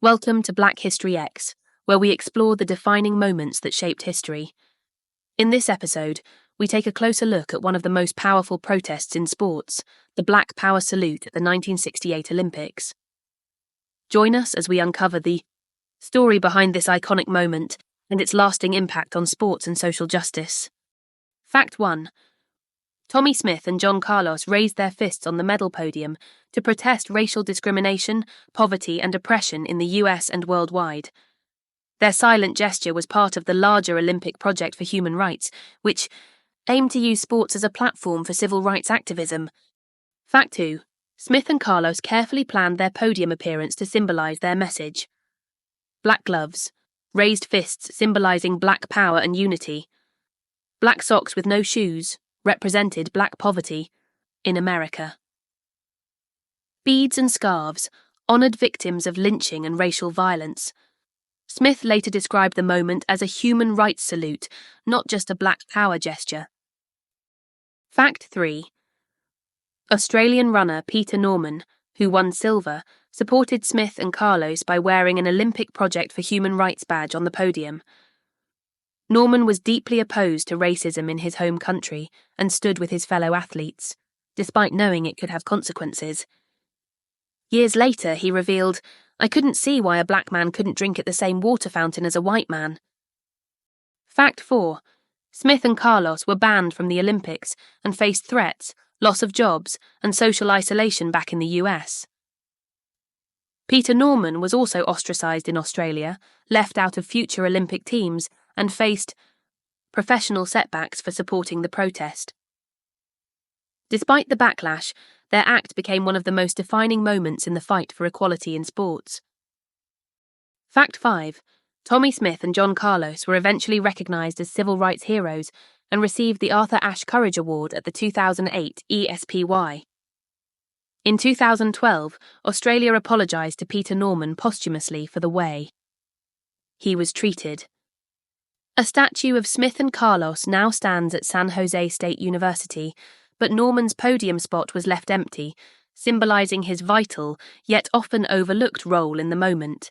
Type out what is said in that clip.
Welcome to Black History X, where we explore the defining moments that shaped history. In this episode, we take a closer look at one of the most powerful protests in sports, the Black Power salute at the 1968 Olympics. Join us as we uncover the story behind this iconic moment and its lasting impact on sports and social justice. Fact 1. Tommie Smith and John Carlos raised their fists on the medal podium to protest racial discrimination, poverty, and oppression in the US and worldwide. Their silent gesture was part of the larger Olympic project for human rights, which aimed to use sports as a platform for civil rights activism. Fact 2. Smith and Carlos carefully planned their podium appearance to symbolize their message. Black gloves, raised fists symbolizing black power and unity. Black socks with no shoes represented black poverty in America. Beads and scarves honored victims of lynching and racial violence. Smith later described the moment as a human rights salute, not just a black power gesture. Fact 3. Australian runner Peter Norman, who won silver, supported Smith and Carlos by wearing an Olympic Project for Human Rights badge on the podium. Norman was deeply opposed to racism in his home country and stood with his fellow athletes, despite knowing it could have consequences. Years later, he revealed, "I couldn't see why a black man couldn't drink at the same water fountain as a white man." Fact 4. Smith and Carlos were banned from the Olympics and faced threats, loss of jobs, and social isolation back in the US. Peter Norman was also ostracized in Australia, left out of future Olympic teams, and faced professional setbacks for supporting the protest. Despite the backlash, their act became one of the most defining moments in the fight for equality in sports. Fact 5. Tommie Smith and John Carlos were eventually recognized as civil rights heroes and received the Arthur Ashe Courage Award at the 2008 ESPY. In 2012, Australia apologized to Peter Norman posthumously for the way he was treated. A statue of Smith and Carlos now stands at San Jose State University, but Norman's podium spot was left empty, symbolizing his vital, yet often overlooked role in the moment.